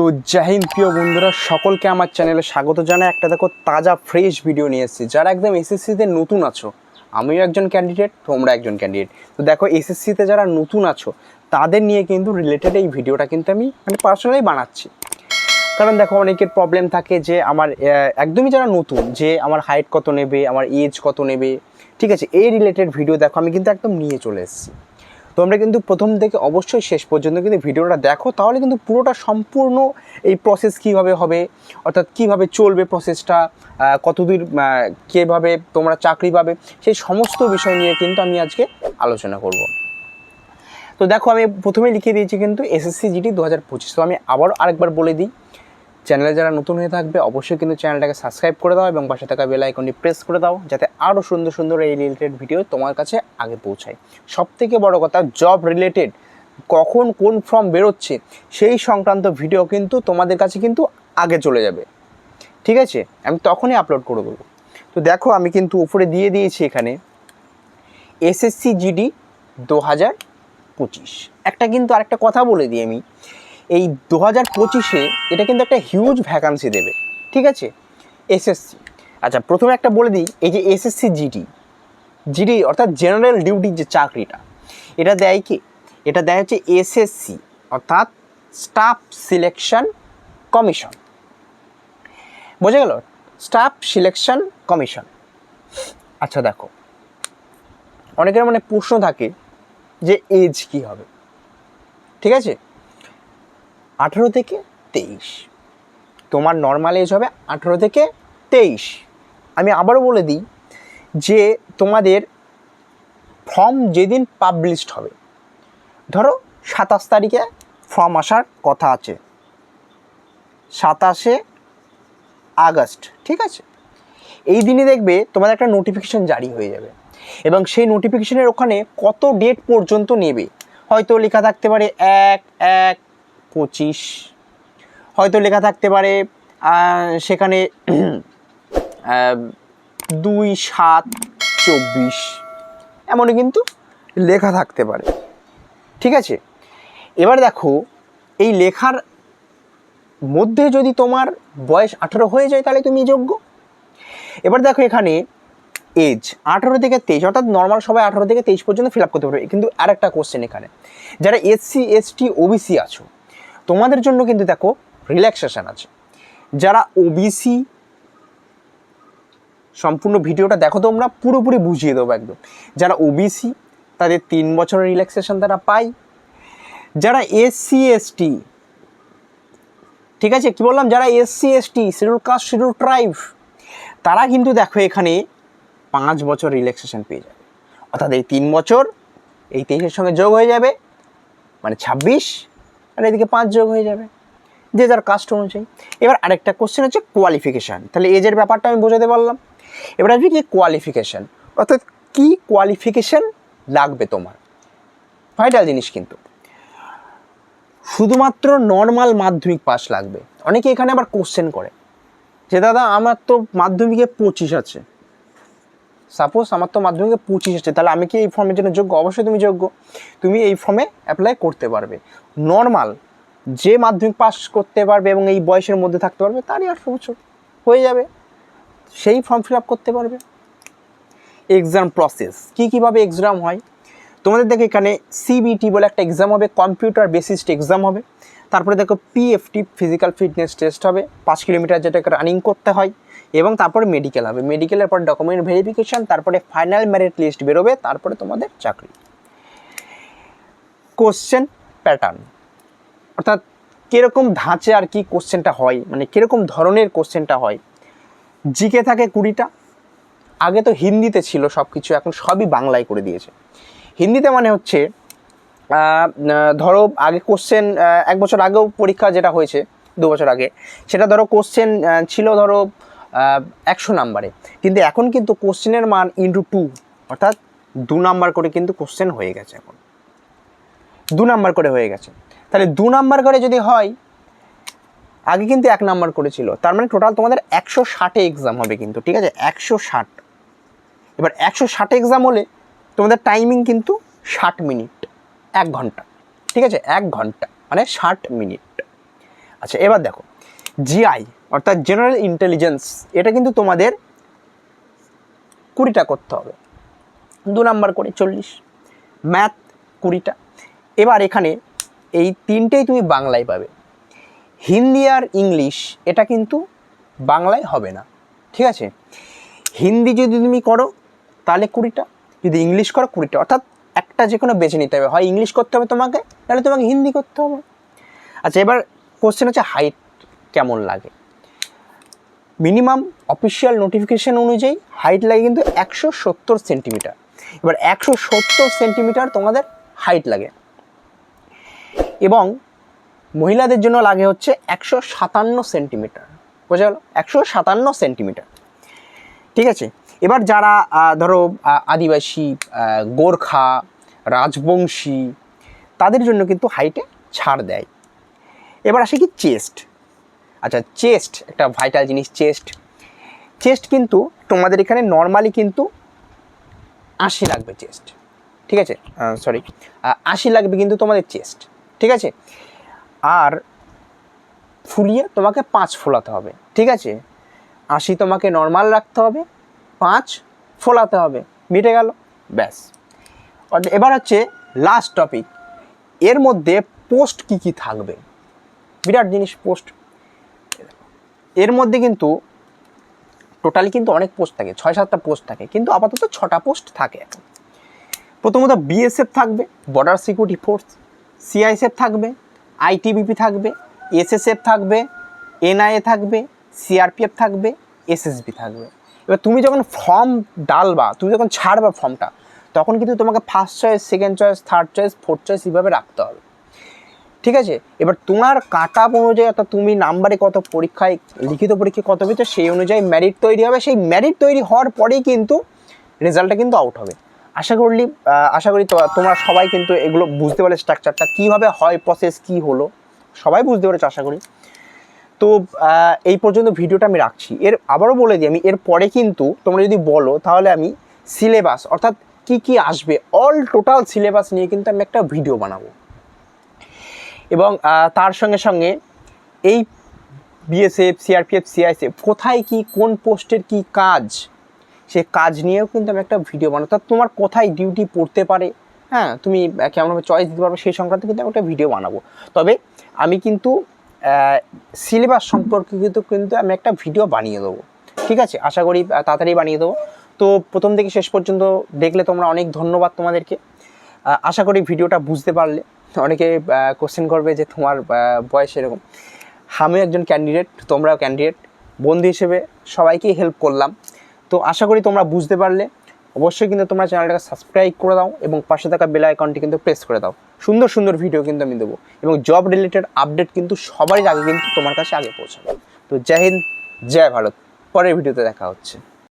তো জয় হিন্দ প্রিয় বন্ধুরা, সকলকে আমার চ্যানেলে স্বাগত জানাই। একটা দেখো তাজা ফ্রেশ ভিডিও নিয়ে এসেছি। যারা একদম এসএসসিতে নতুন আছো, আমিও একজন ক্যান্ডিডেট, তোমরা একজন ক্যান্ডিডেট। তো দেখো এসএসসিতে যারা নতুন আছো তাদের নিয়ে কিন্তু রিলেটেড এই ভিডিওটা কিন্তু আমি পার্সোনালি বানাচ্ছি। কারণ দেখো অনেকের প্রবলেম থাকে যে আমার একদমই যারা নতুন, যে আমার হাইট কত নেবে, আমার এজ কত নেবে, ঠিক আছে, এই রিলেটেড ভিডিও দেখো আমি কিন্তু একদম নিয়ে চলে এসেছি। তোমরা কিন্তু প্রথম থেকে অবশ্যই শেষ পর্যন্ত কিন্তু ভিডিওটা দেখো, তাহলে কিন্তু পুরোটা সম্পূর্ণ এই প্রসেস কীভাবে হবে, অর্থাৎ কীভাবে চলবে প্রসেসটা, কতদূর কীভাবে তোমরা চাকরি পাবে, সেই সমস্ত বিষয় নিয়ে কিন্তু আমি আজকে আলোচনা করব। তো দেখো আমি প্রথমে লিখে দিয়েছি কিন্তু এসএসসি জিডি 2025। তো আমি আবার আরেকবার বলে দিই, চ্যানেলে যারা নতুন হয়ে থাকবে অবশ্যই কিন্তু চ্যানেলটাকে সাবস্ক্রাইব করে দাও এবং পাশে থাকা বেল আইকনটি প্রেস করে দাও, যাতে আরও সুন্দর সুন্দর এই রিলেটেড ভিডিও তোমার কাছে আগে পৌঁছায়। সবথেকে বড় কথা, জব রিলেটেড কখন কোন ফর্ম বেরোচ্ছে সেই সংক্রান্ত ভিডিও কিন্তু তোমাদের কাছে কিন্তু আগে চলে যাবে, ঠিক আছে, আমি তখনই আপলোড করে দেবো। তো দেখো আমি কিন্তু উপরে দিয়ে দিয়েছি এখানে এসএসসি জিডি 2025। একটা কিন্তু আরেকটা কথা বলে দিই আমি, এই 2025-এ এটা কিন্তু একটা হিউজ ভ্যাকান্সি দেবে, ঠিক আছে, এসএসসি। আচ্ছা প্রথমে একটা বলে দিই, এই যে এসএসসি জিডি অর্থাৎ জেনারেল ডিউটির যে চাকরিটা, এটা দেয় কি, এটা দেয় হচ্ছে এসএসসি অর্থাৎ স্টাফ সিলেকশন কমিশন। বোঝা গেল, স্টাফ সিলেকশন কমিশন। আচ্ছা দেখো অনেকের মনে প্রশ্ন থাকে যে এজ কি হবে, ঠিক আছে, 18 থেকে 23, তোমার নর্মাল এজ হবে 18 থেকে 23। আমি আবারও বলে দিই যে তোমাদের ফর্ম যেদিন পাবলিশড হবে, ধরো 27 তারিখে ফর্ম আসার কথা আছে, 27শে আগস্ট, ঠিক আছে, এই দিনে দেখবে তোমাদের একটা নোটিফিকেশান জারি হয়ে যাবে এবং সেই নোটিফিকেশানের ওখানে কত ডেট পর্যন্ত নেবে, হয়তো লেখা থাকতে পারে 1/1/25, হয়তো লেখা থাকতে পারে সেখানে 2/7/24, এমনই কিন্তু লেখা থাকতে পারে, ঠিক আছে। এবার দেখো এই লেখার মধ্যে যদি তোমার বয়স 18 হয়ে যায় তাহলে তুমি যোগ্য। এবার দেখো এখানে এজ 18 থেকে 23, অর্থাৎ নর্মাল সবাই 18 থেকে 23 পর্যন্ত ফিল আপ করতে পারবে। কিন্তু আর একটা কোশ্চেন এখানে, যারা এসসি এসটি ওবিসি আছো তোমাদের জন্য কিন্তু দেখো রিল্যাক্সেশন আছে। যারা ওবিসি, সম্পূর্ণ ভিডিওটা দেখো তোমরা, পুরোপুরি বুঝিয়ে দেবো একদম। যারা ওবিসি তাদের 3 বছরের রিল্যাক্সেশন তারা পায়। যারা এসসি এসটি, ঠিক আছে, কি বললাম, যারা SC ST schedule caste schedule tribe, তারা কিন্তু দেখো এখানে 5 বছর রিল্যাক্সেশন পেয়ে যাবে। অর্থাৎ এই 3 বছর এই 23-এর সঙ্গে যোগ হয়ে যাবে, মানে 26, আর এদিকে 5 যোগ হয়ে যাবে, যে যার কাস্ট অনুযায়ী। এবার আরেকটা কোশ্চেন হচ্ছে কোয়ালিফিকেশান। তাহলে এজের ব্যাপারটা আমি বোঝাতে পারলাম। এবার আসবে কি কোয়ালিফিকেশান, অর্থাৎ কী কোয়ালিফিকেশান লাগবে তোমার, ভাইটাল জিনিস কিন্তু। শুধুমাত্র নর্মাল মাধ্যমিক পাস লাগবে। অনেকে এখানে আবার কোশ্চেন করে যে দাদা আমার তো মাধ্যমিকে 25 আছে, সাপোজ আমার তো মাধ্যমিকে 25 আছে, তাহলে আমি কি এই ফর্মের জন্য যোগ্য? অবশ্যই তুমি যোগ্য, তুমি এই ফর্মে অ্যাপ্লাই করতে পারবে। নর্মাল যে মাধ্যমিক পাস করতে পারবে এবং এই বয়সের মধ্যে থাকতে পারবে তারই 18 বছর হয়ে যাবে, সেই ফর্ম ফিল আপ করতে পারবে। এক্সাম প্রসেস কীভাবে এক্সাম হয় তোমাদের দেখো, এখানে সিবিটি বলে একটা এক্সাম হবে, কম্পিউটার বেসিসড এক্সাম হবে। তারপরে দেখো পিএফটি ফিজিক্যাল ফিটনেস টেস্ট হবে, 5 কিলোমিটার যেটাকে রানিং করতে হয়, এবং তারপরে মেডিকেল হবে। মেডিকেলের পর ডকুমেন্ট ভেরিফিকেশান, তারপরে ফাইনাল মেরিট লিস্ট বেরোবে, তারপরে তোমাদের চাকরি। কোশ্চেন প্যাটার্ন, অর্থাৎ কীরকম ধাঁচে আর কি কোশ্চেনটা হয়, মানে কীরকম ধরনের কোশ্চেনটা হয়। জিকে থাকে 20টা, আগে তো হিন্দিতে ছিল সব কিছু, এখন সবই বাংলায় করে দিয়েছে। হিন্দিতে মানে হচ্ছে ধরো আগে কোশ্চেন 1 বছর আগেও পরীক্ষা যেটা হয়েছে 2 বছর আগে, সেটা ধরো কোশ্চেন ছিল ধরো 100 নাম্বারে, কিন্তু এখন কিন্তু কোশ্চেনের মান ইন্টু 2, অর্থাৎ 2 নাম্বার করে কিন্তু কোশ্চেন হয়ে গেছে, এখন 2 নাম্বার করে হয়ে গেছে। তাহলে 2 নাম্বার করে যদি হয়, আগে কিন্তু 1 নাম্বার করেছিল, তার মানে টোটাল তোমাদের 160-এ এক্সাম হবে কিন্তু, ঠিক আছে, 160। এবার 160 এক্সাম হলে তোমাদের টাইমিং কিন্তু 60 মিনিট, 1 ঘন্টা, ঠিক আছে, 1 ঘন্টা মানে 60 মিনিট। আচ্ছা এবার দেখো জিআই অর্থাৎ জেনারেল ইন্টেলিজেন্স, এটা কিন্তু তোমাদের 20টা করতে হবে, 2 নাম্বার করে 40, ম্যাথ 20টা। এবার এখানে এই 3টেই তুমি বাংলায় পাবে, হিন্দি আর ইংলিশ এটা কিন্তু বাংলায় হবে না, ঠিক আছে। হিন্দি যদি তুমি করো তাহলে 20টা, যদি ইংলিশ করো 20টা, অর্থাৎ একটা যে কোনো বেছে নিতে হবে, হয় ইংলিশ করতে হবে তোমাকে, নাহলে তোমাকে হিন্দি করতে হবে। আচ্ছা এবার কোশ্চেন হচ্ছে হাইট কেমন লাগে। মিনিমাম অফিসিয়াল নোটিফিকেশান অনুযায়ী হাইট লাগে কিন্তু 170 সেন্টিমিটার। এবার 170 সেন্টিমিটার তোমাদের হাইট লাগে, এবং মহিলাদের জন্য লাগে হচ্ছে 157 সেন্টিমিটার, বোঝা গেল, 157 সেন্টিমিটার, ঠিক আছে। এবার যারা ধরো আদিবাসী, গোর্খা, রাজবংশী, তাদের জন্য কিন্তু হাইটে ছাড় দেয়। এবার আসে কি চেস্ট। আচ্ছা চেস্ট একটা ভাইটাল জিনিস, চেস্ট কিন্তু তোমাদের এখানে নর্মালি কিন্তু 80 লাগবে চেস্ট, ঠিক আছে, 80 লাগবে কিন্তু তোমাদের চেস্ট, ঠিক আছে। আর ফুলিয়ে তোমাকে 5 ফোলাতে হবে, ঠিক আছে। 80 তোমাকে নর্মাল রাখতে হবে, 5 ফোলাতে হবে, মিটে গেল, ব্যাস। এবার হচ্ছে লাস্ট টপিক, এর মধ্যে পোস্ট কি থাকবে, বিরাট জিনিস পোস্ট। এর মধ্যে কিন্তু টোটালি কিন্তু অনেক পোস্ট থাকে, 6-7টা পোস্ট থাকে, কিন্তু আপাতত 6টা পোস্ট থাকে এখন। প্রথমত বিএসএফ থাকবে, বর্ডার সিকিউরিটি ফোর্স, সিআইএসএফ থাকবে, আইটিবিপি থাকবে, এসএসএফ থাকবে, এনআইএ থাকবে, সিআরপিএফ থাকবে, এসএসবি থাকবে। এবার তুমি যখন ফর্ম ডালবা, তুমি যখন ছাড়বা ফর্মটা, তখন কিন্তু তোমাকে first choice, second choice, third choice, fourth choice এইভাবে রাখতে হবে, ঠিক আছে। এবার তোমার কাট আপ অনুযায়ী, অর্থাৎ তুমি নাম্বারে কত, পরীক্ষায় লিখিত পরীক্ষায় কত পেয়েছো, সেই অনুযায়ী মেরিট তৈরি হবে। সেই মেরিট তৈরি হওয়ার পরেই কিন্তু রেজাল্টটা কিন্তু আউট হবে। আশা করি তোমরা সবাই কিন্তু এগুলো বুঝতে পারলে, স্ট্রাকচারটা কীভাবে হয়, প্রসেস কী হলো, সবাই বুঝতে পেরেছো আশা করি। তো এই পর্যন্ত ভিডিওটা আমি রাখছি। আবারও বলে দিই আমি, এর পরে কিন্তু তোমরা যদি বলো তাহলে আমি সিলেবাস, অর্থাৎ কি আসবে, অল টোটাল সিলেবাস নিয়ে কিন্তু আমি একটা ভিডিও বানাবো। এবং তার সঙ্গে সঙ্গে এই বিএসএফ, সিআরপিএফ, সিআইএসএফ কোথায় কি, কোন পোস্টের কি কাজ, সে কাজ নিয়েও কিন্তু আমি একটা ভিডিও বানাবো। অর্থাৎ তোমার কোথায় ডিউটি পড়তে পারে, হ্যাঁ, তুমি কেমনভাবে চয়েস দিতে পারবে, সেই সংক্রান্ত কিন্তু আমি একটা ভিডিও বানাবো। তবে আমি কিন্তু সিলেবাস সম্পর্কে কিন্তু আমি একটা ভিডিও বানিয়ে দেবো, ঠিক আছে। আশা করি তাড়াতাড়ি বানিয়ে দেবো। তো প্রথম থেকে শেষ পর্যন্ত দেখলে তোমরা, অনেক ধন্যবাদ তোমাদেরকে। আশা করি ভিডিওটা বুঝতে পারলে। অনেকে কোশ্চেন করবে যে তোমার বয়স এরকম, আমিও একজন ক্যান্ডিডেট, তোমরাও ক্যান্ডিডেট, বন্ধু হিসেবে সবাইকেই হেল্প করলাম। তো আশা করি তোমরা বুঝতে পারলে। অবশ্যই কিন্তু তোমরা চ্যানেলটাকে সাবস্ক্রাইব করে দাও এবং পাশে থাকা বেল আইকনটি কিন্তু প্রেস করে দাও। সুন্দর সুন্দর ভিডিও কিন্তু আমি দেবো, এবং জব রিলেটেড আপডেট কিন্তু সবারই আগে কিন্তু তোমার কাছে আগে পৌঁছাবে। তো জয় হিন্দ, জয় ভারত, পরের ভিডিওতে দেখা হচ্ছে।